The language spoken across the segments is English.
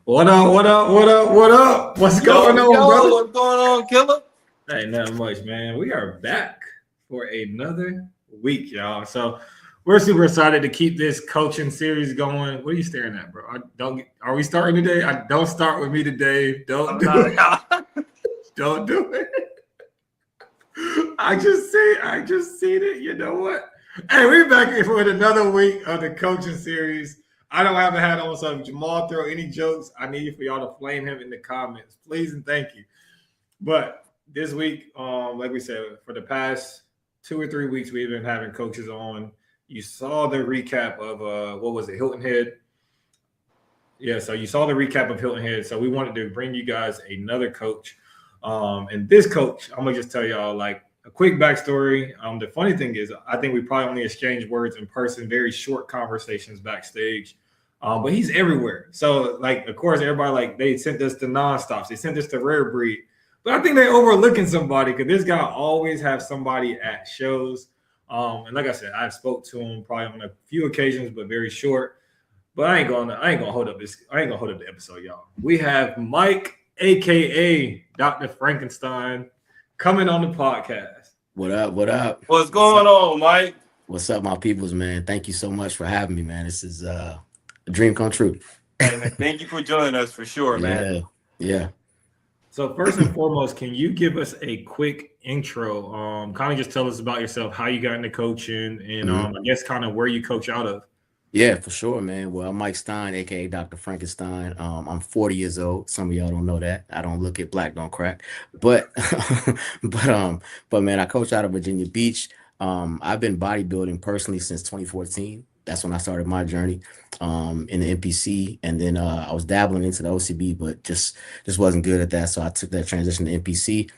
What up? What up? What up? What up? What's going on, brother? What's going on, killer? Ain't nothing much, man. We are back for another week, y'all. So we're super excited to keep this coaching series going. What are you staring at, bro? Are we starting today? Don't start with me today. Don't do it. Don't do it. I just seen it. You know what? Hey, we're back here for another week of the coaching series. I don't have a hat on, so if Jamal throw any jokes, I need for y'all to flame him in the comments, please and thank you. But this week, like we said, for the past 2 or 3 weeks, we've been having coaches on. You saw the recap of what was it, Hilton Head? Yeah, so you saw the recap of Hilton Head. So we wanted to bring you guys another coach. And this coach, I'm gonna just tell y'all like a quick backstory. The funny thing is, I think we probably only exchanged words in person, very short conversations backstage. But he's everywhere. So, like, of course, everybody like they sent us to nonstops. They sent us to Rare Breed. But I think they're overlooking somebody because this guy always have somebody at shows. And like I said, I've spoke to him probably on a few occasions, but very short. But I ain't gonna hold up the episode, y'all. We have Mike, aka Dr. Frankenstein, coming on the podcast. What up? What up? What's going on, Mike? What's up, my peoples, man? Thank you so much for having me, man. This is a dream come true. Hey, man, thank you for joining us for sure, man. Yeah. So first and foremost, can you give us a quick intro? Kind of just tell us about yourself, how you got into coaching, and I guess kind of where you coach out of. Yeah, for sure, man. Well, I'm Mike Stein, aka Dr. Frankenstein. I'm 40 years old. Some of y'all don't know that. I don't look at black, don't crack. But but man, I coach out of Virginia Beach. I've been bodybuilding personally since 2014. That's when I started my journey in the NPC, and then I was dabbling into the OCB, but just wasn't good at that. So I took that transition to NPC.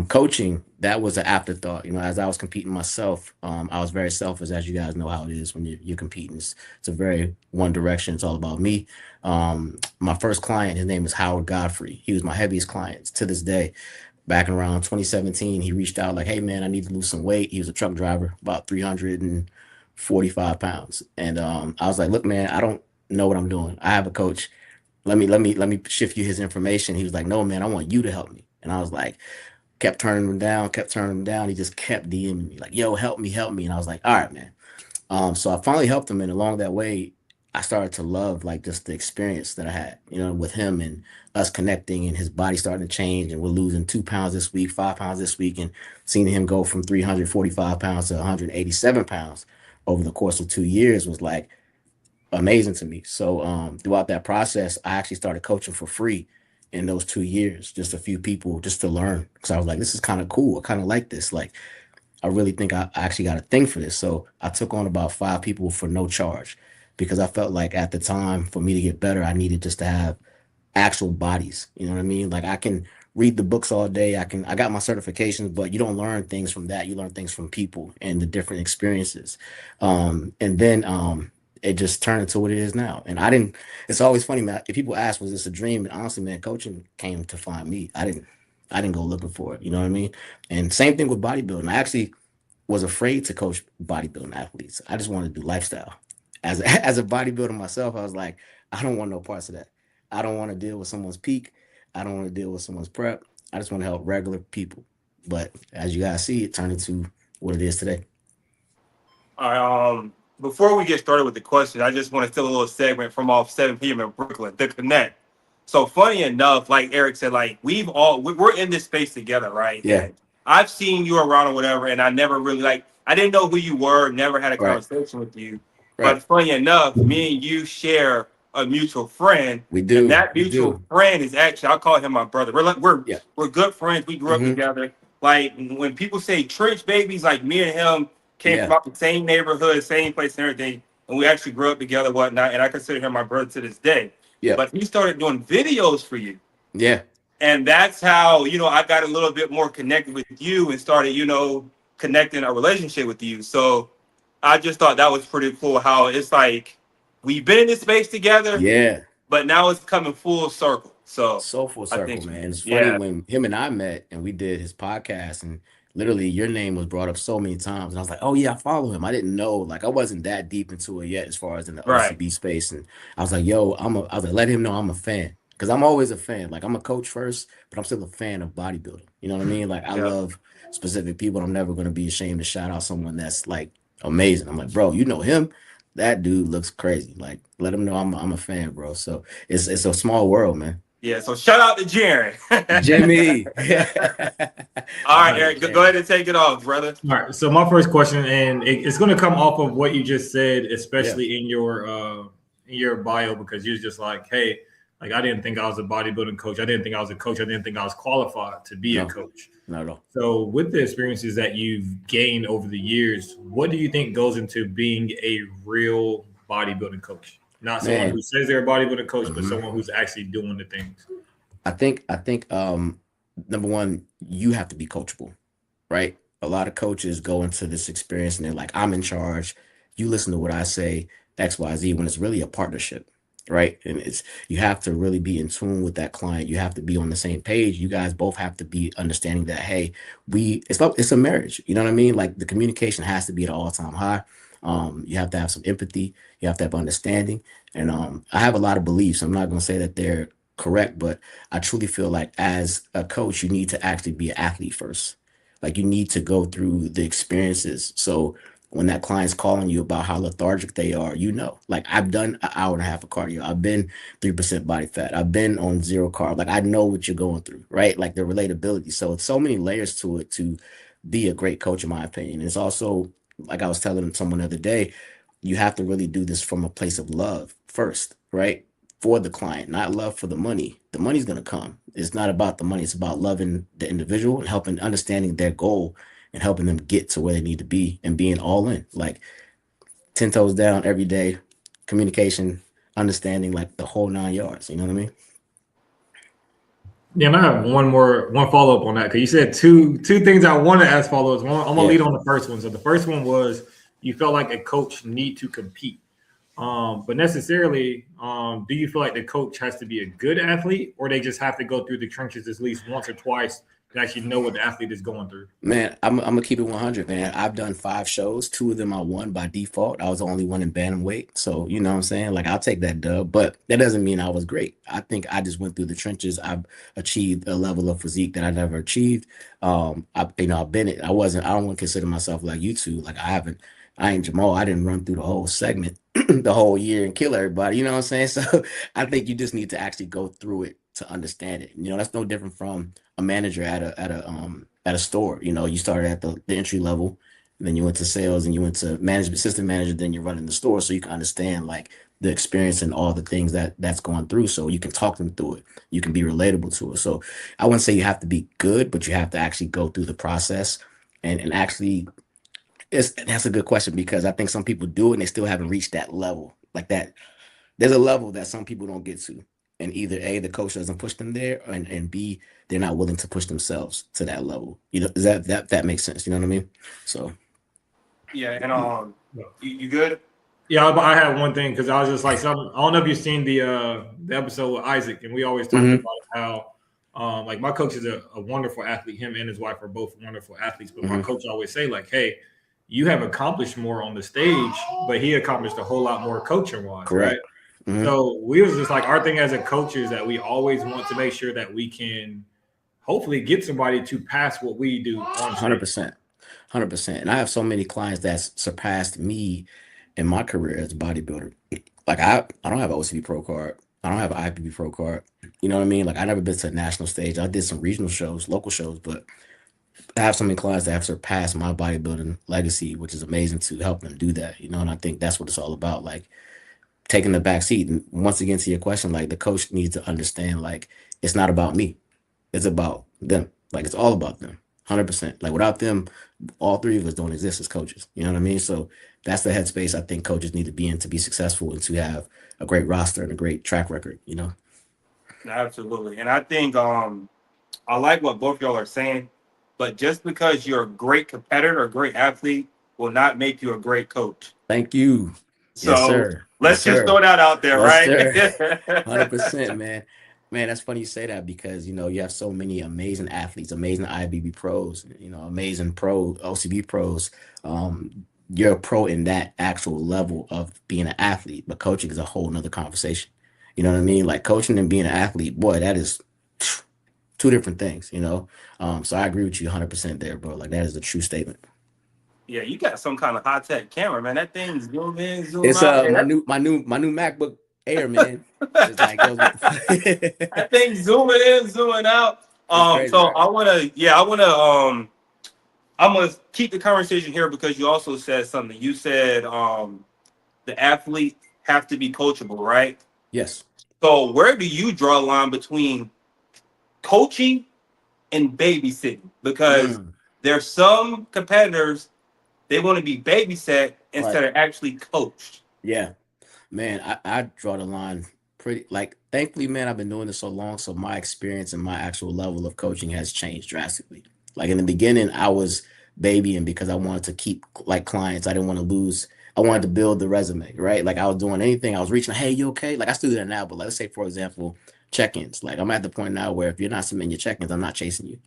Coaching, that was an afterthought. You know, as I was competing myself, I was very selfish, as you guys know how it is when you're competing. It's a very one direction. It's all about me. My first client, his name is Howard Godfrey. He was my heaviest client to this day. Back in around 2017, he reached out like, hey, man, I need to lose some weight. He was a truck driver, about 345 pounds. And I was like, look, man, I don't know what I'm doing. I have a coach. Let me shift you his information. He was like, no, man, I want you to help me. And I was like, kept turning him down. He just kept DMing me like, yo, help me. And I was like, all right, man. So I finally helped him. And along that way, I started to love like just the experience that I had, you know, with him and us connecting, and his body starting to change. And we're losing 2 pounds this week, 5 pounds this week, and seeing him go from 345 pounds to 187 pounds over the course of 2 years was like amazing to me. So throughout that process, I actually started coaching for free in those 2 years, just a few people just to learn. Because I was like, this is kind of cool. I kind of like this. Like, I really think I actually got a thing for this. So I took on about 5 people for no charge, because I felt like at the time for me to get better, I needed just to have actual bodies. You know what I mean? Like, I can read the books all day. I got my certifications, but you don't learn things from that. You learn things from people and the different experiences. And then it just turned into what it is now. And it's always funny, man. If people ask, was this a dream? And honestly, man, coaching came to find me. I didn't go looking for it. You know what I mean? And same thing with bodybuilding. I actually was afraid to coach bodybuilding athletes. I just wanted to do lifestyle. As a bodybuilder myself, I was like, I don't want no parts of that. I don't want to deal with someone's peak. I don't want to deal with someone's prep. I just want to help regular people. But as you guys see, it turned into what it is today. All right, before we get started with the question, I just want to steal a little segment from off 7 p.m. in Brooklyn, The Connect. So funny enough, like Eric said, like we're in this space together, right? Yeah. And I've seen you around or whatever, and I never really I didn't know who you were, never had a conversation with you. Right. But funny enough, me and you share a mutual friend. We do. And that mutual friend is actually, I'll call him my brother. We're good friends. We grew up together. Like, when people say trench babies, like me and him came from the same neighborhood, same place and everything. And we actually grew up together, whatnot. And I consider him my brother to this day. Yeah. But he started doing videos for you. Yeah. And that's how, I got a little bit more connected with you and started, connecting a relationship with you. So I just thought that was pretty cool how it's like we've been in this space together. Yeah. But now it's coming full circle. So full circle, man. It's funny when him and I met and we did his podcast, and literally your name was brought up so many times, and I was like, oh yeah, I follow him. I didn't know, like I wasn't that deep into it yet as far as in the Right. OCB space, and I was like, yo, I was like, let him know I'm a fan. Because I'm always a fan. Like I'm a coach first, but I'm still a fan of bodybuilding. You know what I mean? Like I Yeah. love specific people. I'm never gonna be ashamed to shout out someone that's like amazing. I'm like, bro, you know him? That dude looks crazy. Like, let him know I'm a fan, bro. So it's a small world, man. Yeah. So shout out to Jaron. Jimmy. All right, Eric, go ahead and take it off, brother. All right. So my first question, and it's going to come off of what you just said, especially in your bio, because you're just like, hey, like I didn't think I was a bodybuilding coach. I didn't think I was a coach. I didn't think I was qualified to be a coach. Not at all. So with the experiences that you've gained over the years, what do you think goes into being a real bodybuilding coach? Not someone who says they're a bodybuilding coach, but someone who's actually doing the things. I think number one, you have to be coachable, right? A lot of coaches go into this experience and they're like, I'm in charge. You listen to what I say, XYZ, when it's really a partnership, right? And you have to really be in tune with that client. You have to be on the same page. You guys both have to be understanding that, hey, it's a marriage. You know what I mean? Like the communication has to be at an all-time high. You have to have some empathy. You have to have understanding. And I have a lot of beliefs. I'm not going to say that they're correct, but I truly feel like as a coach, you need to actually be an athlete first. Like you need to go through the experiences. So when that client's calling you about how lethargic they are, like I've done an hour and a half of cardio. I've been 3% body fat. I've been on zero carb. Like I know what you're going through, right? Like the relatability. So it's so many layers to it to be a great coach, in my opinion. It's also, like I was telling someone the other day, you have to really do this from a place of love first, right? For the client, not love for the money. The money's going to come. It's not about the money. It's about loving the individual and helping, understanding their goal and helping them get to where they need to be and being all in, like 10 toes down every day, communication, understanding, like the whole 9 yards. You know what I mean? Yeah, and I have one follow up on that, because you said two things I want to ask follow-ups. I'm gonna lead on the first one. So the first one was you felt like a coach need to compete, but necessarily, do you feel like the coach has to be a good athlete, or they just have to go through the trenches at least once or twice to actually know what the athlete is going through? Man, I'm gonna keep it 100, man. I've done 5 shows. 2 of them I won by default. I was the only one in bantamweight, so you know what I'm saying. Like I'll take that dub, but that doesn't mean I was great. I think I just went through the trenches. I've achieved a level of physique that I never achieved. I've been it. I don't want to consider myself like you two. Like I ain't Jamal. I didn't run through the whole segment the whole year and kill everybody. You know what I'm saying? So I think you just need to actually go through it to understand it. That's no different from a manager at a store. You started at the entry level, and then you went to sales, and you went to management, assistant manager, then you're running the store, so you can understand like the experience and all the things that's going through, so you can talk them through it. You can be relatable to it. So I wouldn't say you have to be good, but you have to actually go through the process and actually. That's a good question, because I think some people do it and they still haven't reached that level. Like that, there's a level that some people don't get to, and either A, the coach doesn't push them there, and B, they're not willing to push themselves to that level. Does that makes sense? You know what I mean? So yeah, and you good? Yeah, I had one thing, because I was just like, I don't know if you've seen the episode with Isaac, and we always talk about how like my coach is a wonderful athlete. Him and his wife are both wonderful athletes, but my coach always say like, hey, you have accomplished more on the stage, but he accomplished a whole lot more coaching wise, right? So we was just like, our thing as a coach is that we always want to make sure that we can hopefully get somebody to pass what we do on stage. 100%. And I have so many clients that's surpassed me in my career as a bodybuilder. Like I don't have an OCB pro card. I don't have an IPB pro card. You know what I mean? Like I never been to a national stage. I did some regional shows, local shows, but I have so many clients that have surpassed my bodybuilding legacy, which is amazing to help them do that. And I think that's what it's all about, like taking the back seat. And once again, to your question, like the coach needs to understand, like it's not about me, it's about them. Like it's all about them, 100%. Like without them, all 3 of us don't exist as coaches. You know what I mean? So that's the headspace I think coaches need to be in to be successful and to have a great roster and a great track record. Absolutely. And I think I like what both of y'all are saying. But just because you're a great competitor or a great athlete will not make you a great coach. Thank you. So let's just throw that out there, yes, right? Sir. 100%, man. Man, that's funny you say that because you have so many amazing athletes, amazing IBB pros, amazing pro OCB pros. You're a pro in that actual level of being an athlete, but coaching is a whole nother conversation. You know what I mean? Like coaching and being an athlete, boy, that is two different things. So I agree with you 100% there, bro. Like that is a true statement. Yeah, you got some kind of high tech camera, man. That thing zoom in, zoom It's out. my new MacBook Air, man. It's like goes with That thing zooming in, zooming out. It's crazy, So right? I'm gonna keep the conversation here because you also said something. You said the athlete have to be coachable, right? Yes. So where do you draw a line between coaching and babysitting? Because there's some competitors, they want to be babysat instead of actually coached. Yeah, man, I draw the line pretty like thankfully, man, I've been doing this so long, so my experience and my actual level of coaching has changed drastically. Like in the beginning, I was babying because I wanted to keep like clients. I didn't want to lose. I wanted to build the resume, right? Like I was doing anything. I was reaching, hey, you okay? Like I still do that now, but let's say, for example, check-ins. Like I'm at the point now where if you're not submitting your check-ins, I'm not chasing you.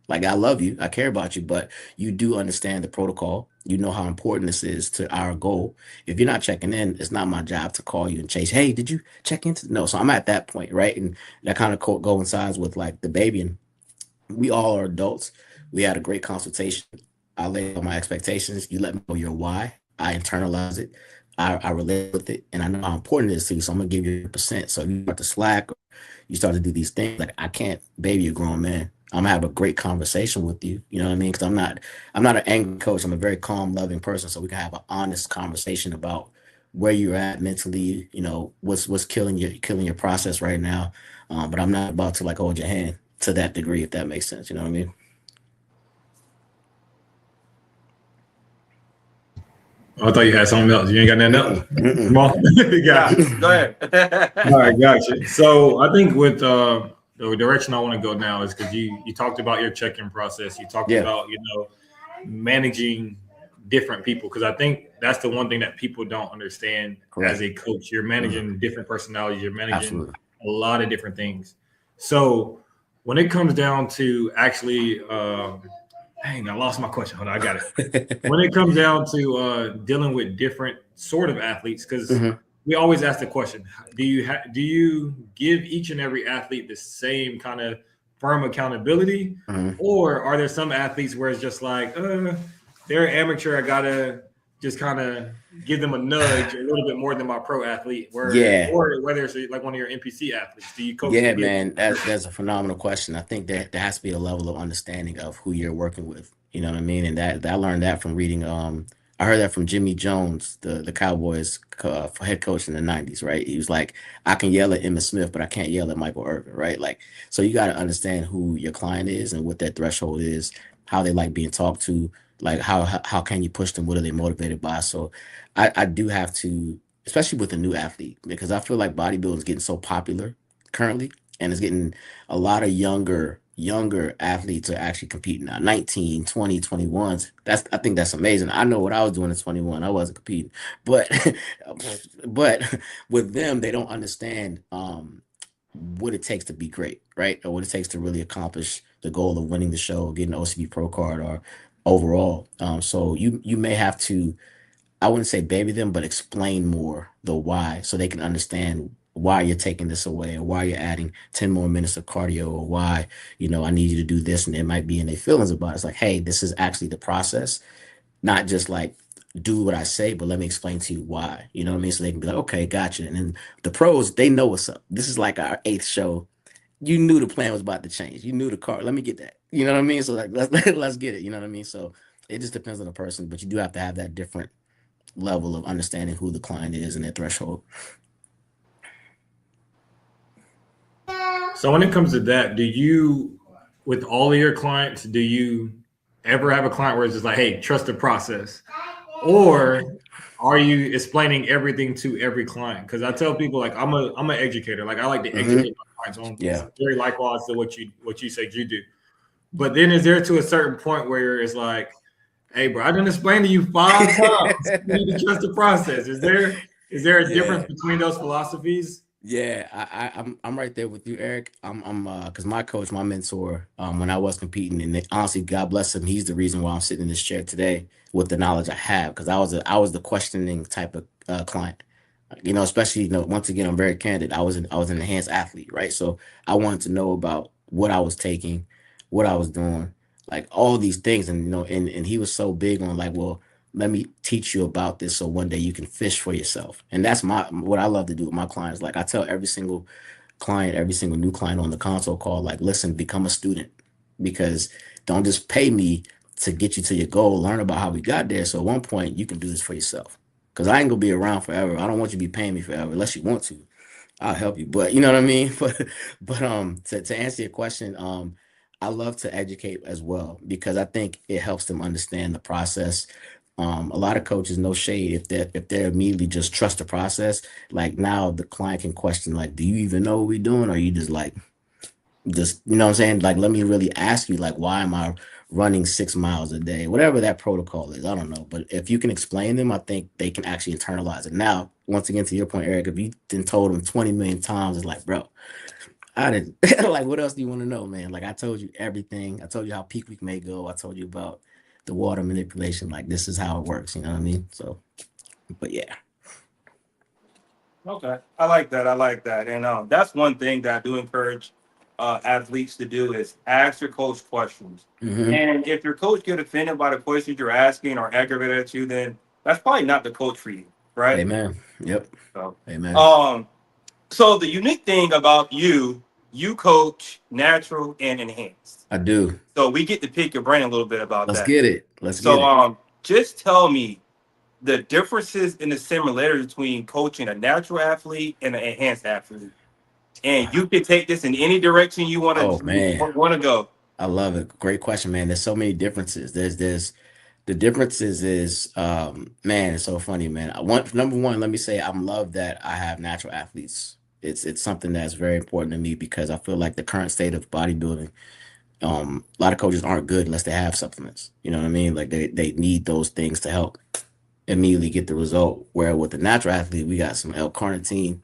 Like I love you, I care about you, but you do understand the protocol. You know how important this is to our goal. If you're not checking in, it's not my job to call you and chase. Hey, did you check into? No, so I'm at that point, right? And that kind of coincides with like the baby. And we all are adults. We had a great consultation. I laid out my expectations. You let me know your why. I internalize it. I relate with it, and I know how important it is to you. So I'm gonna give you a percent. So if you start to slack, or you start to do these things. Like I can't baby a grown man. I'm gonna have a great conversation with you. You know what I mean? Because I'm not an angry coach. I'm a very calm, loving person. So we can have an honest conversation about where you're at mentally. What's killing your process right now. But I'm not about to like hold your hand to that degree, if that makes sense. You know what I mean? Oh, I thought you had something else. You ain't got nothing else? Come on. Go ahead. All right, gotcha. So I think with the direction I want to go now is because you talked about your check-in process. You talked about, managing different people, because I think that's the one thing that people don't understand. Correct. As a coach. You're managing different personalities. You're managing a lot of different things. So when it comes down to actually dang, I lost my question. Hold on, I got it. When it comes down to dealing with different sort of athletes, because we always ask the question: do you give each and every athlete the same kind of firm accountability, or are there some athletes where it's just like they're an amateur? I gotta just kind of give them a nudge a little bit more than my pro athlete. Or whether it's like one of your NPC athletes. Do you coach? Yeah, man, that's a phenomenal question. I think that there has to be a level of understanding of who you're working with. You know what I mean? And that I learned that from reading. I heard that from Jimmy Jones, the Cowboys head coach in the '90s. Right? He was like, I can yell at Emmitt Smith, but I can't yell at Michael Irvin. Right? Like, so you got to understand who your client is and what that threshold is, how they like being talked to. Like how can you push them? What are they motivated by? So I do have to, especially with a new athlete, because I feel like bodybuilding is getting so popular currently, and it's getting a lot of younger athletes are actually competing now, 19, 20, 21s. I think that's amazing. I know what I was doing at 21. I wasn't competing. But but with them, they don't understand what it takes to be great, right? Or what it takes to really accomplish the goal of winning the show, getting an OCB Pro card, or overall. So you may have to, I wouldn't say baby them, but explain more the why, so they can understand why you're taking this away, or why you're adding 10 more minutes of cardio, or why, I need you to do this. And it might be in their feelings about it. It's like, hey, this is actually the process, not just like do what I say, but let me explain to you why. You know what I mean? So they can be like, okay, gotcha. And then the pros, they know what's up. This is like our 8th show. You knew the plan was about to change. You knew the car. Let me get that. You know what I mean? So like, let's get it. You know what I mean? So it just depends on the person, but you do have to have that different level of understanding who the client is and their threshold. So when it comes to that, with all of your clients, do you ever have a client where it's just like, hey, trust the process? Or are you explaining everything to every client? Because I tell people, like, I'm an educator. Like, I like to educate my clients on very likewise to what you said you do. But then is there to a certain point where it's like, hey, bro, I didn't explain to you 5 times. You need to trust the process. Is there a difference between those philosophies? Yeah, I'm right there with you, Eric. I'm because my coach, my mentor, when I was competing, and honestly, God bless him, he's the reason why I'm sitting in this chair today with the knowledge I have. Because I was the questioning type of client, especially once again, I'm very candid. I was an enhanced athlete, right? So I wanted to know about what I was taking, what I was doing, like all these things, and and he was so big on like, well, let me teach you about this so one day you can fish for yourself. And that's what I love to do with my clients. Like I tell every single client, every single new client on the console call, like, listen, become a student, because don't just pay me to get you to your goal. Learn about how we got there. So at one point you can do this for yourself. Because I ain't gonna be around forever. I don't want you to be paying me forever unless you want to. I'll help you. But you know what I mean? But to answer your question, I love to educate as well because I think it helps them understand the process. A lot of coaches, no shade, if they're immediately just trust the process, like now the client can question, like, do you even know what we're doing? Or are you just like, just what I'm saying? Like, let me really ask you, like, why am I running 6 miles a day? Whatever that protocol is, I don't know. But if you can explain them, I think they can actually internalize it. Now, once again, to your point, Eric, if you then told them 20 million times, it's like, bro, I didn't like, what else do you want to know, man? Like I told you everything. I told you how peak week may go. I told you about the water manipulation. Like this is how it works, you know what I mean? So, but yeah. Okay, I like that. I like that, and that's one thing that I do encourage athletes to do is ask your coach questions. Hmm. And if your coach get offended by the questions you're asking or aggravated at you, then that's probably not the coach for you, right? Amen. Yep. So, Amen. um, so the unique thing about you, you coach natural and enhanced. I do. So we get to pick your brain a little bit about Let's that. get it. Let's get So, it. just tell me the differences and the similarities between coaching a natural athlete and an enhanced athlete. And you can take this in any direction you Oh man. want to go. I love it. Great question, man. There's so many differences. There's the differences is man, it's so funny, man. Number one, let me say I'm love that I have natural athletes. It's something that's very important to me because I feel like the current state of bodybuilding, a lot of coaches aren't good unless they have supplements. You know what I mean? Like they need those things to help immediately get the result. Where with the natural athlete, we got some L-carnitine,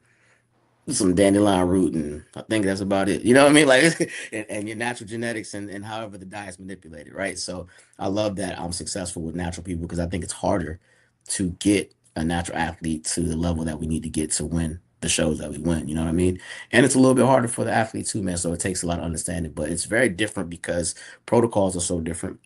some dandelion root, and I think that's about it. You know what I mean? Like, and your natural genetics and however the diet's manipulated, right? So I love that I'm successful with natural people because I think it's harder to get a natural athlete to the level that we need to get to win the shows that we win. You know what I mean? And it's a little bit harder for the athlete too, man. So it takes a lot of understanding, but it's very different because protocols are so different.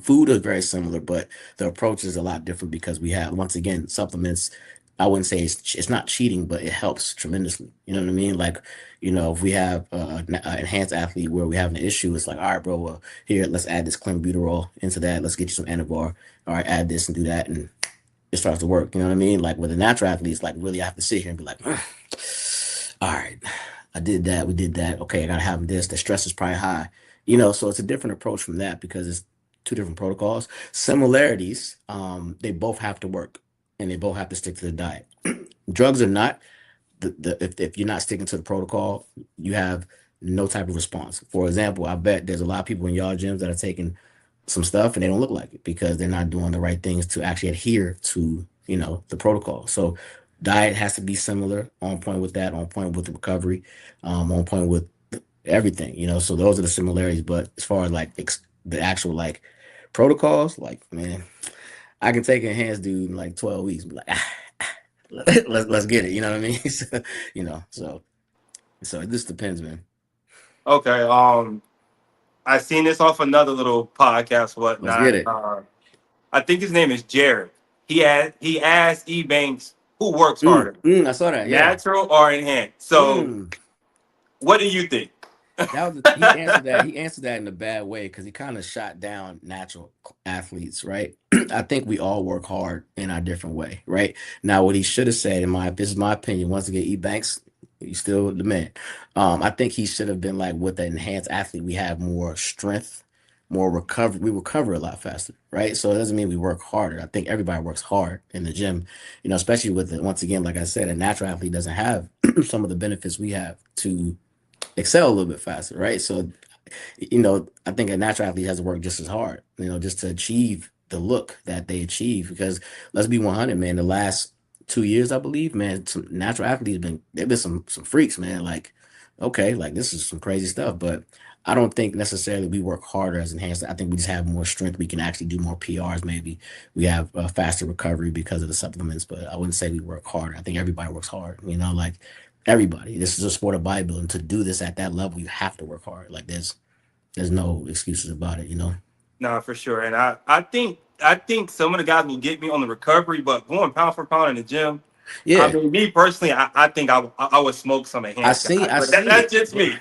Food is very similar, but the approach is a lot different because we have, once again, supplements. I wouldn't say it's not cheating, but it helps tremendously. You know what I mean? Like, if we have an enhanced athlete where we have an issue, it's like, all right, bro, well, here, let's add this clenbuterol into that. Let's get you some Anavar. All right, add this and do that, and it starts to work. You know what I mean? Like with a natural athlete, it's like really I have to sit here and be like, all right, I did that, we did that. Okay, I gotta have this. The stress is probably high. So it's a different approach from that because it's two different protocols. Similarities, they both have to work and they both have to stick to the diet. Drugs are not if you're not sticking to the protocol, you have no type of response. For example, I bet there's a lot of people in y'all gyms that are taking some stuff and they don't look like it because they're not doing the right things to actually adhere to the protocol. So diet has to be similar, on point with that, on point with the recovery, on point with everything. So those are the similarities. But as far as like the actual like protocols, like, man, I can take enhanced dude in like 12 weeks, be like, let's get it. You know what I mean? So, so it just depends, man. Okay. I seen this off another little podcast, Let's get whatnot. it. I think his name is Jared. He asked E Banks who works harder, I saw that. Yeah. natural or enhanced. So, Mm. what do you think? He answered that. He answered that in a bad way because he kind of shot down natural athletes, right? I think we all work hard in our different way, right? Now, what he should have said, this is my opinion. Once again, E Banks, he's still the man. I think he should have been like, with the enhanced athlete, we have more strength, more recovery. We recover a lot faster, right? So it doesn't mean we work harder. I think everybody works hard in the gym, especially with once again, like I said, a natural athlete doesn't have some of the benefits we have to excel a little bit faster, right? So, I think a natural athlete has to work just as hard, just to achieve the look that they achieve. Because let's be 100, man, the last 2 years, I believe, man, some natural athletes they've been some freaks, man. Like, okay, like this is some crazy stuff, but I don't think necessarily we work harder as enhanced. I think we just have more strength. We can actually do more PRs. Maybe we have a faster recovery because of the supplements, but I wouldn't say we work harder. I think everybody works hard. Like everybody. This is a sport of bodybuilding. To do this at that level, you have to work hard. Like there's no excuses about it. No, for sure. And I think some of the guys will get me on the recovery, but going pound for pound in the gym. I Yeah, mean, me personally, I think I would smoke some enhanced guys, I but seen that's it. just me.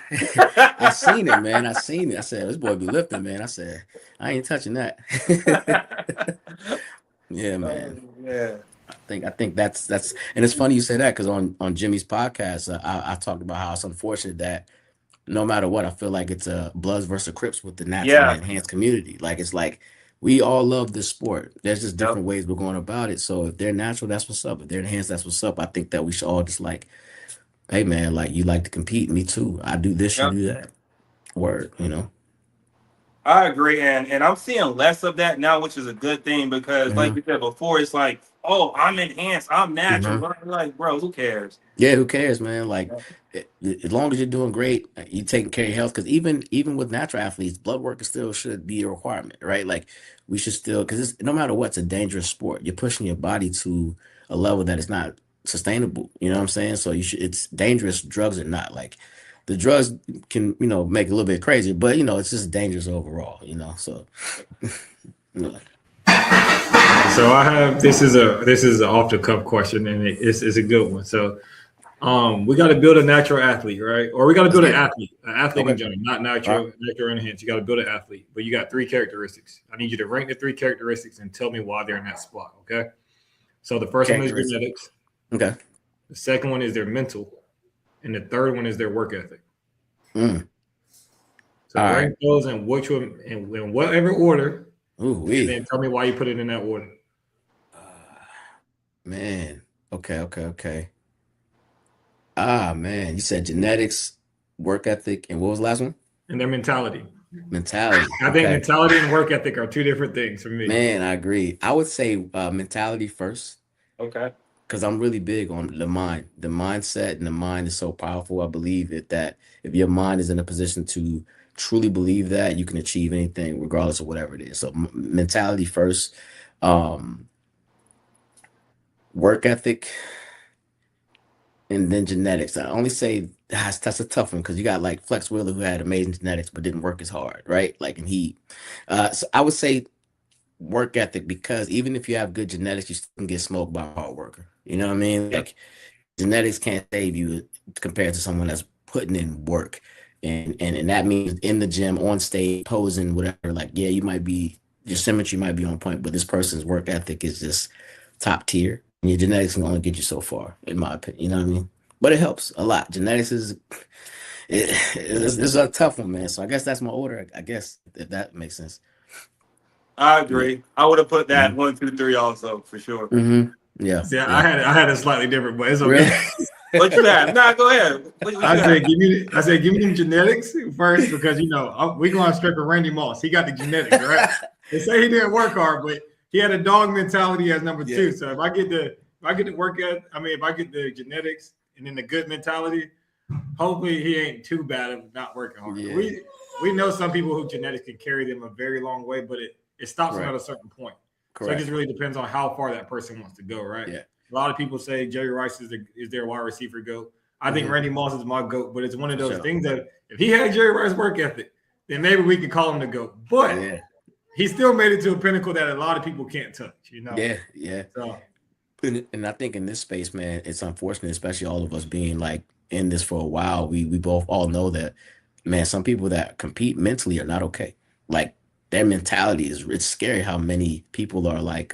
I seen it, man. I seen it. I said, this boy be lifting, man. I said, I ain't touching that. Yeah, man. Yeah. I think that's and it's funny you say that because on Jimmy's podcast, I talked about how it's unfortunate that no matter what, I feel like it's a Bloods versus Crips with the natural Yeah. and enhanced community. Like it's like we all love this sport. There's just Yep. different ways we're going about it. So if they're natural, that's what's up. If they're enhanced, that's what's up. I think that we should all just like, hey man, like you like to compete, me too. I do this, you Yep. do that. Word. I agree, and I'm seeing less of that now, which is a good thing because, like hmm you said before, it's like, oh, I'm enhanced, I'm natural. hmm But I'm like, bro, who cares? Yeah, who cares, man? Like, Yep. as long as you're doing great, you taking care of your health. Because even with natural athletes, blood work is still should be a requirement, right? Like, we should still because no matter what, it's a dangerous sport. You're pushing your body to a level that is not sustainable. You know what I'm saying? So you should. It's dangerous. Drugs are not like the drugs can make it a little bit crazy, but it's just dangerous overall. So you know, So I have this is an off the cuff question, and it's a good one. So we got to build a natural athlete, right? Or we got to build an athlete in Okay. general, not All right. natural enhanced. You got to build an athlete, but you got 3 characteristics. I need you to rank the 3 characteristics and tell me why they're in that spot. Okay. So the first one is Characteristics. genetics. Okay. The second one is their mental, and the third one is their work ethic. Mm. So All rank those in which one in whatever order, Ooh, and then tell me why you put it in that order. Man. Okay. Man, you said genetics, work ethic, and what was the last one? And their mentality. Mentality. I think Okay. mentality and work ethic are 2 different things for me. Man, I agree. I would say mentality first Okay. because I'm really big on the mind. The mindset and the mind is so powerful. I believe that if your mind is in a position to truly believe that, you can achieve anything, regardless of whatever it is. So mentality first, um, work ethic, and then genetics. I only say that's a tough one because you got like Flex Wheeler who had amazing genetics but didn't work as hard, right? Like, and so I would say work ethic because even if you have good genetics, you still can get smoked by a hard worker. You know what I mean? Yep. Like genetics can't save you compared to someone that's putting in work, and that means in the gym, on stage, posing, whatever. Like, yeah, your symmetry might be on point, but this person's work ethic is just top tier. And your genetics can only get you so far, in my opinion. You know what I mean? But it helps a lot. Genetics it's a tough one, man. So I guess that's my order. I guess if that makes sense. I Yeah. agree. I would have put that 1, 2, 3 also for sure. Yeah. See, Yeah. I had a slightly different, but it's okay. Really? What you have? Nah, go ahead. What you I have? said, give me them genetics first because we going straight for Randy Moss. He got the genetics, right? They say he didn't work hard, but he had a dog mentality as number 2. So if I get the work at, if I get the genetics and then the good mentality, hopefully he ain't too bad at not working hard. Yeah. We know some people who genetics can carry them a very long way, but it stops them Correct. at a certain point. So it Correct. just really depends on how far that person wants to go, right? Yeah. A lot of people say Jerry Rice is their wide receiver GOAT. I think Mhm. Randy Moss is my GOAT, but it's one of those Sure. things that if he had Jerry Rice work ethic, then maybe we could call him the GOAT. But Yeah. he still made it to a pinnacle that a lot of people can't touch, Yeah. So And I think in this space, man, it's unfortunate, especially all of us being like in this for a while. We both all know that, man, some people that compete mentally are not okay. Like their mentality it's scary how many people are like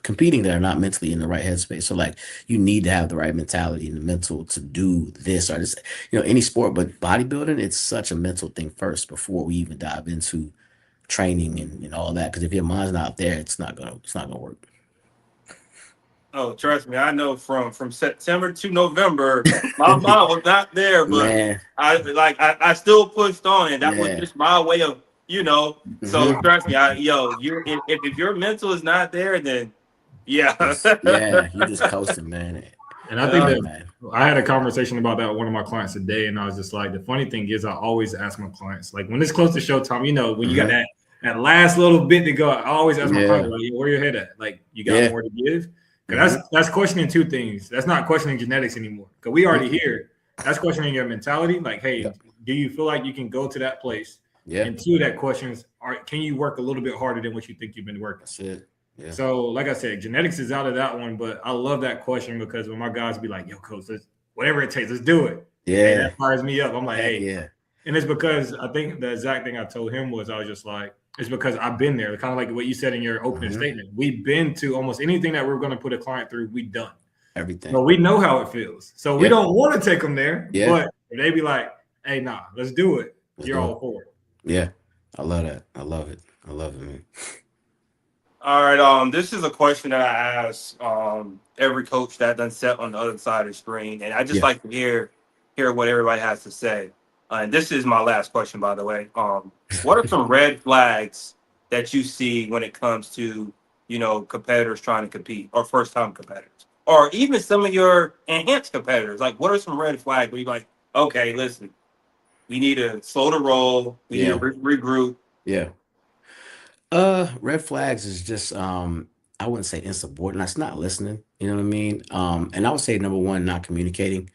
competing that are not mentally in the right headspace. So like you need to have the right mentality and the mental to do this or this, any sport, but bodybuilding, it's such a mental thing first before we even dive into training and all that. Because if your mind's not there, it's not gonna work. Oh, trust me, I know from September to November, my mind was not there, but Man, I still pushed on, and that was yeah. just my way of. So Mhm. trust me, if your mental is not there, then Yeah. Yeah, you just coasting, man. And I think that man. I had a conversation about that with one of my clients today, and I was just like, the funny thing is, I always ask my clients, like when it's close to showtime, you know, when you got that last little bit to go, I always ask my clients, like, where your head at? Like, you got more to give? Because that's questioning two things. That's not questioning genetics anymore. Because we already here. That's questioning your mentality. Like, hey, do you feel like you can go to that place? Yeah. And two, that questions are, can you work a little bit harder than what you think you've been working? That's it. Yeah. So, like I said, genetics is out of that one, but I love that question because when my guys be like, "Yo, coach, whatever it takes, let's do it." Yeah, hey, that fires me up. I'm like, Heck "Hey," yeah. And it's because I think the exact thing I told him was I was just like, it's because I've been there, kind of like what you said in your opening statement. We've been to almost anything that we're going to put a client through. We've done everything. but we know how it feels, so we don't want to take them there. But if they be like, "Hey, nah, let's do it," you're all for it. Yeah, I love that. I love it. I love it, man. All right. This is a question that I ask every coach that done set on the other side of the screen, and I just like to hear what everybody has to say. And this is my last question, by the way. What are some red flags that you see when it comes to, you know, competitors trying to compete, or first time competitors, or even some of your enhanced competitors? Like, what are some red flags where you're like, okay, listen, we need to slow the roll, we need to regroup. Yeah. Red flags is just I wouldn't say insubordinate. It's not listening. You know what I mean? And I would say number one, not communicating.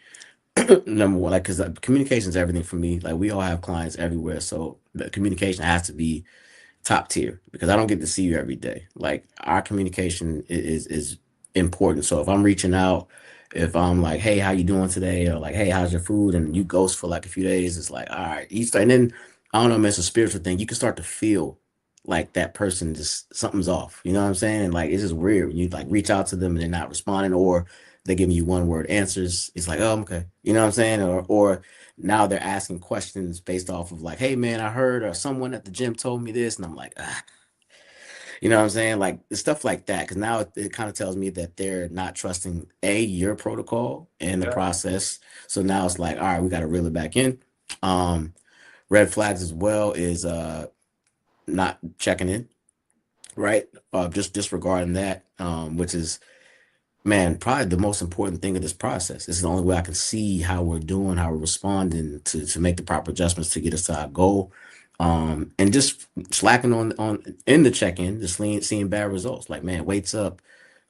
Number one, like, because communication is everything for me. Like, we all have clients everywhere, so the communication has to be top tier because I don't get to see you every day. Like, our communication is important. So if I'm reaching out, if I'm like, "Hey, how you doing today?" or like, "Hey, how's your food?" and you ghost for like a few days, it's like, all right, and then I don't know, man, it's a spiritual thing. You can start to feel like that person just something's off. You know what I'm saying? And like, it's just weird when you like reach out to them and they're not responding, or they're giving you one word answers. It's like, oh, okay. You know what I'm saying? Or now they're asking questions based off of like, "Hey man, I heard," or "Someone at the gym told me this," and I'm like, ah. You know what I'm saying? Like, stuff like that. Because now it kind of tells me that they're not trusting your protocol and the process. So now it's like, all right, we got to reel it back in. Red flags as well is not checking in, right? Just disregarding that, which is, man, probably the most important thing of this process. This is the only way I can see how we're doing, how we're responding to make the proper adjustments to get us to our goal. And just slacking on in the check-in, just seeing bad results. Like, man, weights up.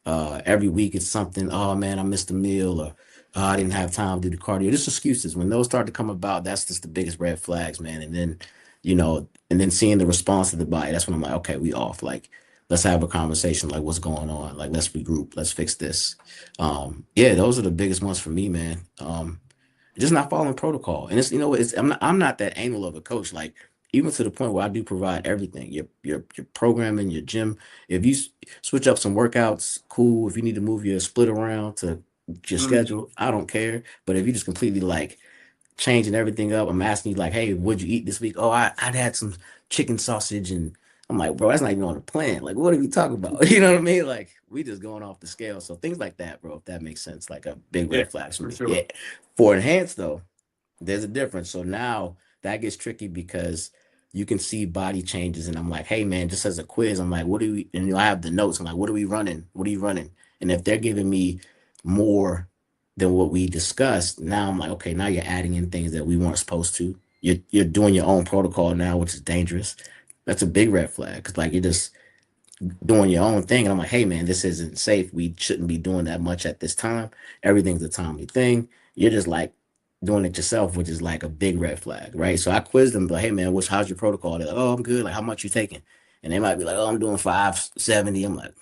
Every week it's something. "Oh man, I missed a meal," or "I didn't have time to do the cardio." Just excuses. When those start to come about, that's just the biggest red flags, man. And then, and then seeing the response of the body, that's when I'm like, okay, we off. Like, let's have a conversation. Like, what's going on? Like, let's regroup. Let's fix this. Yeah, those are the biggest ones for me, man. Just not following protocol. And it's, I'm not that anal of a coach. Like, even to the point where I do provide everything. Your programming, your gym. If you switch up some workouts, cool. If you need to move your split around to your schedule, I don't care. But if you just completely like changing everything up, I'm asking you like, "Hey, what'd you eat this week?" "Oh, I'd had some chicken sausage," and I'm like, "Bro, that's not even on the plan. Like, what are we talking about?" You know what I mean? Like, we just going off the scale. So things like that, bro, if that makes sense, like a big red flag for me. Sure. Yeah. For enhanced though, there's a difference. So now that gets tricky because you can see body changes, and I'm like, "Hey man, just as a quiz, I'm like, what do we?" And I have the notes. I'm like, "What are we running? What are you running?" And if they're giving me more than what we discussed, now I'm like, okay, now you're adding in things that we weren't supposed to. You're doing your own protocol now, which is dangerous. That's a big red flag because like you're just doing your own thing, and I'm like, "Hey man, this isn't safe. We shouldn't be doing that much at this time. Everything's a timely thing." You're just like doing it yourself, which is like a big red flag, right? So I quizzed them, like, "Hey man, how's your protocol?" They're like, "Oh, I'm good." Like, "How much you taking?" And they might be like, "Oh, I'm doing 570." I'm like,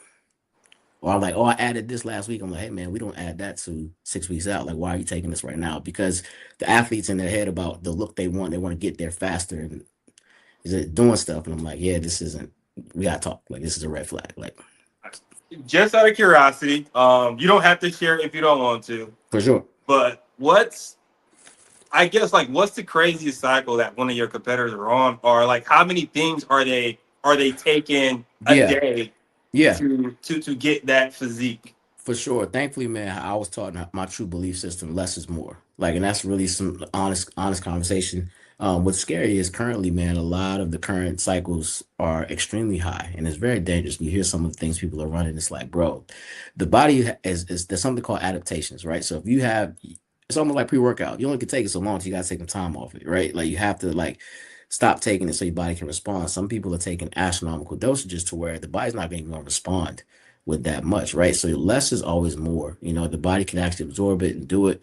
or I'm like, "Oh, I added this last week." I'm like, "Hey man, we don't add that to 6 weeks out. Like, why are you taking this right now?" Because the athletes in their head about the look they want to get there faster and is it doing stuff. And I'm like, yeah, this isn't, we gotta talk. Like, this is a red flag. Like, Just out of curiosity, you don't have to share if you don't want to. for sure. But what's the craziest cycle that one of your competitors are on, or like how many things are they taking a day to get that physique? For sure. Thankfully, man, I was taught my true belief system: less is more. Like, and that's really some honest conversation. What's scary is currently, man, a lot of the current cycles are extremely high and it's very dangerous. You hear some of the things people are running. It's like, bro, the body is there's something called adaptations, right? So if you have, it's almost like pre-workout. You only can take it so long until you gotta take some time off it, right? Like you have to like stop taking it so your body can respond. Some people are taking astronomical dosages to where the body's not even gonna respond with that much, right? So less is always more. You know, the body can actually absorb it and do it.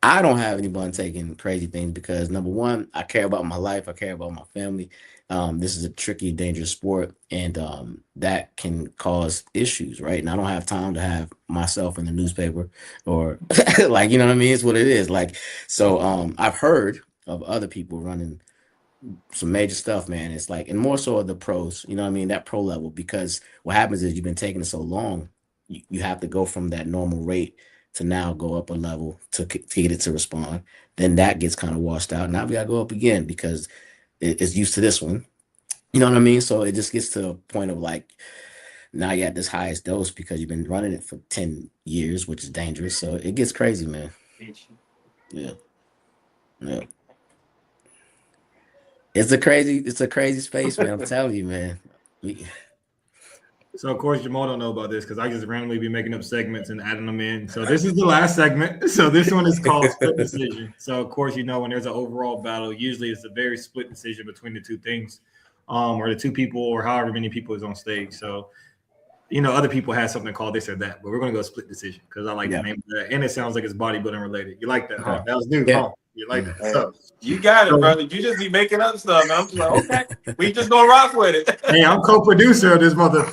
I don't have anyone taking crazy things because number one, I care about my life, I care about my family. This is a tricky, dangerous sport, and that can cause issues, right? And I don't have time to have myself in the newspaper or like, you know what I mean? It's what it is. Like, so I've heard of other people running some major stuff, man. It's like, and more so of the pros, you know what I mean? That pro level, because what happens is you've been taking it so long, you have to go from that normal rate to now go up a level to get it to respond. Then that gets kind of washed out. Now we gotta go up again because it's used to this one. You know what I mean? So it just gets to a point of like now you're at this highest dose because you've been running it for 10 years, which is dangerous. So it gets crazy, man. Yeah. Yeah. It's a crazy space, man. I'm telling you, man. So of course Jamal don't know about this because I just randomly be making up segments and adding them in. So this is the last segment. So this one is called split decision. So of course, you know, when there's an overall battle, usually it's a very split decision between the two things, or the two people, or however many people is on stage. So you know, other people have something called this or that, but we're gonna go split decision because I like the name of that, and it sounds like it's bodybuilding related. You like that, huh? That was new, huh? You like that? So, you got it, brother. You just be making up stuff, and I'm just like, okay, we just gonna rock with it. Hey, I'm co-producer of this mother.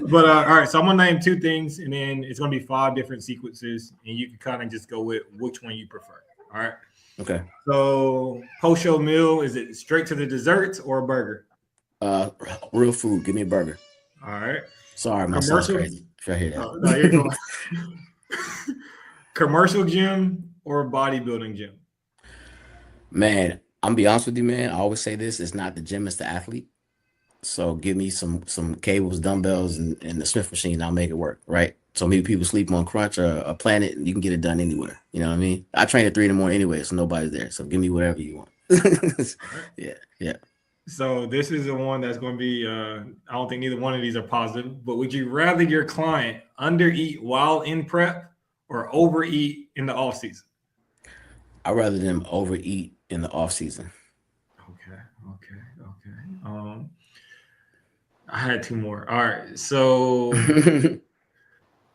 But all right, so I'm gonna name two things, and then it's gonna be 5 different sequences, and you can kind of just go with which one you prefer. All right. Okay. So post-show meal, is it straight to the desserts or a burger? Real food. Give me a burger. All right. Sorry, my son's crazy. If I hear that. No, you're going. Commercial gym or bodybuilding gym? Man, I'm gonna be honest with you, man. I always say this: it's not the gym, it's the athlete. So give me some cables, dumbbells, and the Smith machine. I'll make it work, right? So maybe people sleep on Crunch or a Planet, and you can get it done anywhere. You know what I mean? I train at 3 in the morning anyway, so nobody's there. So give me whatever you want. Yeah. So this is the one that's going to be. I don't think neither one of these are positive. But would you rather your client undereat while in prep or overeat in the off season? I'd rather them overeat in the off season. Okay. I had 2 more. All right. So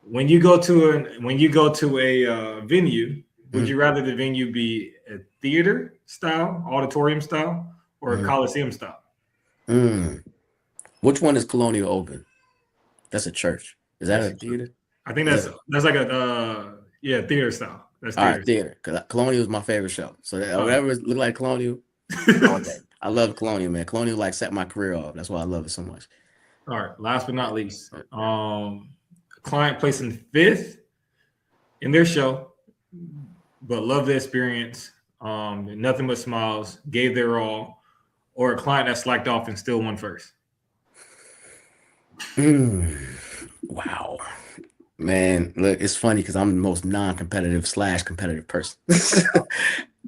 when you go to a venue, would you rather the venue be a theater style, auditorium style, or a Coliseum style? Which one is Colonial Open? That's a church. Is that a theater? I think that's like a theater style. That's theater. All right, theater. Because Colonial is my favorite show. So whatever look like Colonial, I love Colonial, man. Colonial like set my career off. That's why I love it so much. All right. Last but not least, client placing 5th in their show, but love the experience. Nothing but smiles, gave their all, or a client that slacked off and still won first. Wow. Man, look, it's funny because I'm the most non-competitive / competitive person.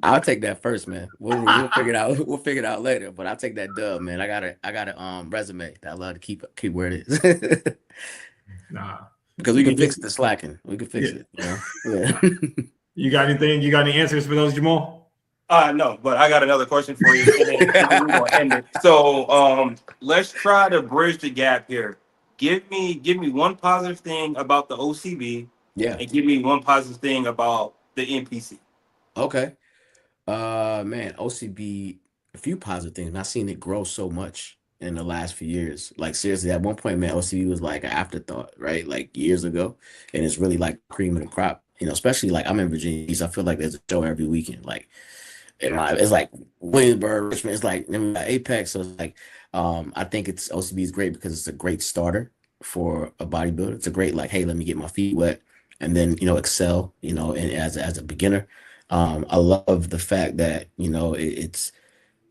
I'll take that first, man. We'll figure it out. We'll figure it out later. But I'll take that dub, man. I got a resume that I love to keep where it is. Nah, because we can fix the slacking. We can fix it. You know? Yeah. You got anything? You got any answers for those, Jamal? No, but I got another question for you. So let's try to bridge the gap here. Give me one positive thing about the OCB. Yeah. And give me one positive thing about the NPC. Okay. Man, OCB, a few positive things. I've seen it grow so much in the last few years. Like seriously, at one point, man, OCB was like an afterthought, right? Like years ago. And it's really like cream of the crop. You know, especially like I'm in Virginia, so I feel like there's a show every weekend. Like it's like Williamsburg, Richmond, it's like then we got Apex. So it's like I think OCB is great because it's a great starter for a bodybuilder. It's a great like, hey, let me get my feet wet and then excel, and as a beginner. I love the fact that it's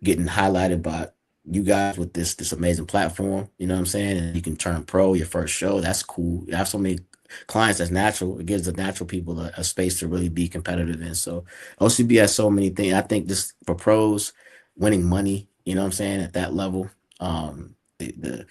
getting highlighted by you guys with this amazing platform. You know what I'm saying? And you can turn pro your first show. That's cool. I have so many clients that's natural. It gives the natural people a space to really be competitive in. So OCB has so many things. I think this for pros, winning money, you know what I'm saying, at that level. The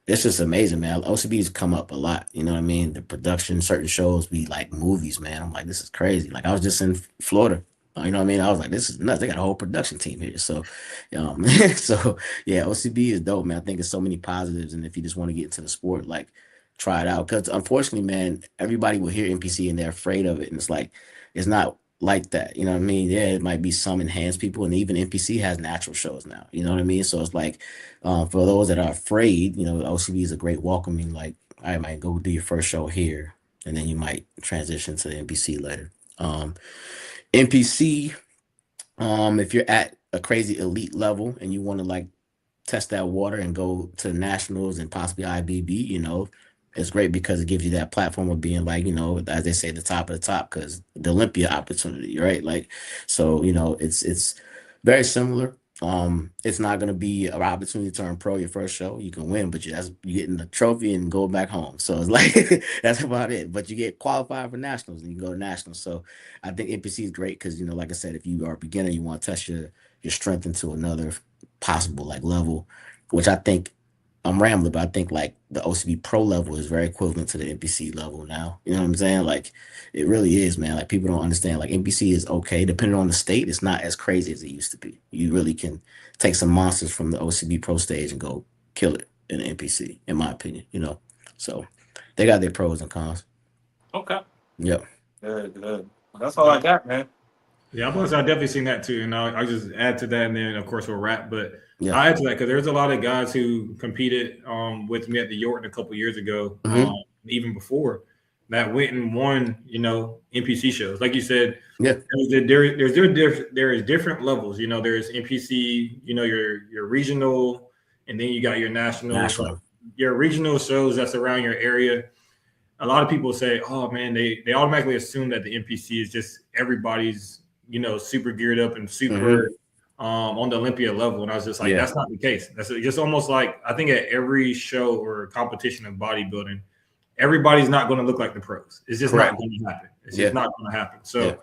it's just amazing, man. OCB's come up a lot. You know what I mean? The production, certain shows be like movies, man. I'm like, this is crazy. Like I was just in Florida. You know what I mean? I was like, this is nuts. They got a whole production team here. So, so yeah, OCB is dope, man. I think there's so many positives, and if you just want to get into the sport, like try it out. Because unfortunately, man, everybody will hear NPC and they're afraid of it, and it's like it's not like that. You know what I mean? Yeah, it might be some enhanced people, and even NPC has natural shows now. You know what I mean? So it's like for those that are afraid, you know, OCB is a great welcoming. Like, I might go do your first show here, and then you might transition to the NPC later. NPC, if you're at a crazy elite level and you want to like test that water and go to nationals and possibly IBB, you know, it's great because it gives you that platform of being like, you know, as they say, the top of the top, because the Olympia opportunity, right? Like, so, you know, it's very similar. It's not going to be an opportunity to turn pro your first show. You can win, but you getting the trophy and go back home. So it's like that's about it. But you get qualified for nationals and you go to nationals. So I think NPC is great because, you know, like I said, if you are a beginner, you want to test your strength into another possible like level, which I think I'm rambling, but I think like the OCB pro level is very equivalent to the NPC level now. You know what I'm saying? Like it really is, man. Like people don't understand. Like NPC is okay, depending on the state. It's not as crazy as it used to be. You really can take some monsters from the OCB pro stage and go kill it in the NPC, in my opinion. You know, so they got their pros and cons. Okay. Yep. Good. That's all I got, man. Yeah, I've definitely seen that too, and I'll just add to that, and then of course we'll wrap. But Yeah. I add to that because there's a lot of guys who competed with me at the Yorton a couple years ago, even before that went and won, you know, NPC shows. Like you said, Yeah. there is different levels. You know, there's NPC, you know, your regional, and then you got your nationals. Like your regional shows that's around your area. A lot of people say, "Oh man," they automatically assume that the NPC is just everybody's, you know, super geared up and super on the Olympia level. And I was just like, that's not the case. That's just almost like I think at every show or competition of bodybuilding, everybody's not going to look like the pros. It's just not going to happen. It's just not going to happen. So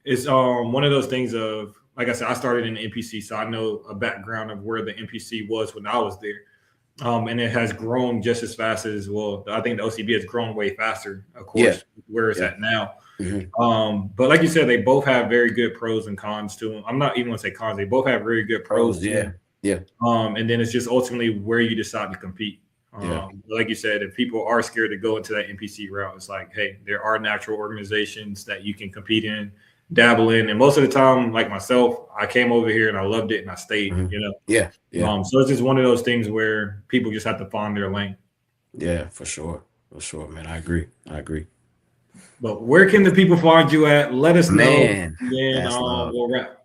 it's one of those things of, like I said, I started in the NPC, so I know a background of where the NPC was when I was there. And it has grown just as fast as well. I think the OCB has grown way faster, of course, where it's at now. But like you said, they both have very good pros and cons to them. I'm not even going to say cons. They both have very good pros. Yeah. And then it's just ultimately where you decide to compete. Like you said, if people are scared to go into that NPC route, it's like, hey, there are natural organizations that you can compete in, dabble in. And most of the time, like myself, I came over here and I loved it and I stayed, you know? So it's just one of those things where people just have to find their lane. Yeah, for sure, man. I agree. But where can the people find you at? Let us know. Man, we'll wrap.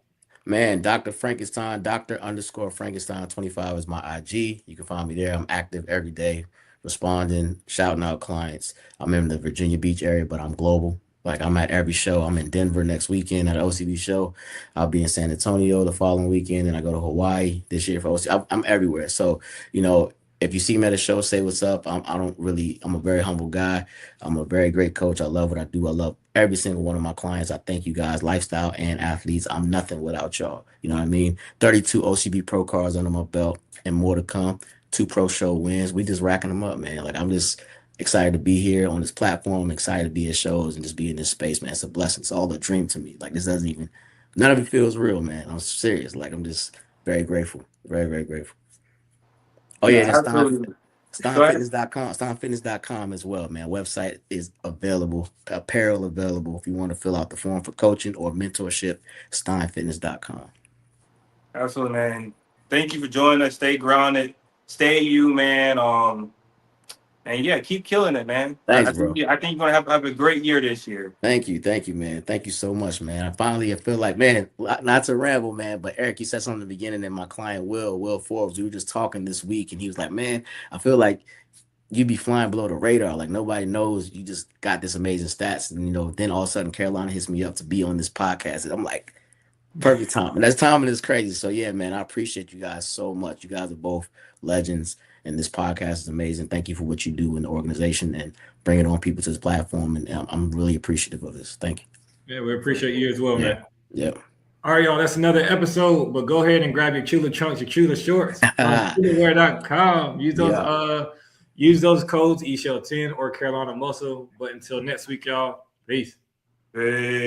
Man, Dr. Frankenstein, Dr._Frankenstein 25 is my IG. You can find me there. I'm active every day, responding, shouting out clients. I'm in the Virginia Beach area, but I'm global. Like I'm at every show. I'm in Denver next weekend at an OCB show. I'll be in San Antonio the following weekend, and I go to Hawaii this year for OCB. I'm everywhere. So, you know, if you see me at a show, say what's up. I'm a very humble guy. I'm a very great coach. I love what I do. I love every single one of my clients. I thank you guys, lifestyle and athletes. I'm nothing without y'all. You know what I mean? 32 OCB pro cards under my belt and more to come. 2 pro show wins. We just racking them up, man. Like I'm just excited to be here on this platform. I'm excited to be at shows and just be in this space, man. It's a blessing. It's all a dream to me. Like this doesn't even, none of it feels real, man. I'm serious. Like I'm just very grateful. Very, very grateful. Oh yeah, SteinFitness.com. SteinFitness.com as well, man. Website is available, apparel available if you want to fill out the form for coaching or mentorship. SteinFitness.com. Absolutely, man. Thank you for joining us. Stay grounded. Stay you, man. And yeah, keep killing it, man. Thanks, bro. I think you're gonna have a great year this year. Thank you, man. Thank you so much, man. I feel like, man, not to ramble, man, but Eric, you said something in the beginning, and my client Will Forbes, we were just talking this week, and he was like, man, I feel like you be flying below the radar, like nobody knows you just got this amazing stats, and you know, then all of a sudden Carolina hits me up to be on this podcast, and I'm like, perfect time, and that's timing is crazy. So yeah, man, I appreciate you guys so much. You guys are both legends. And this podcast is amazing. Thank you for what you do in the organization and bringing on people to this platform, and I'm really appreciative of this. Thank you. Yeah, we appreciate you as well, man. Yeah. All right, y'all. That's another episode. But go ahead and grab your Chula trunks, your Chula shorts from chulawear.com. Use those codes, eShell10 or Carolina Muscle. But until next week, y'all. Peace. Hey.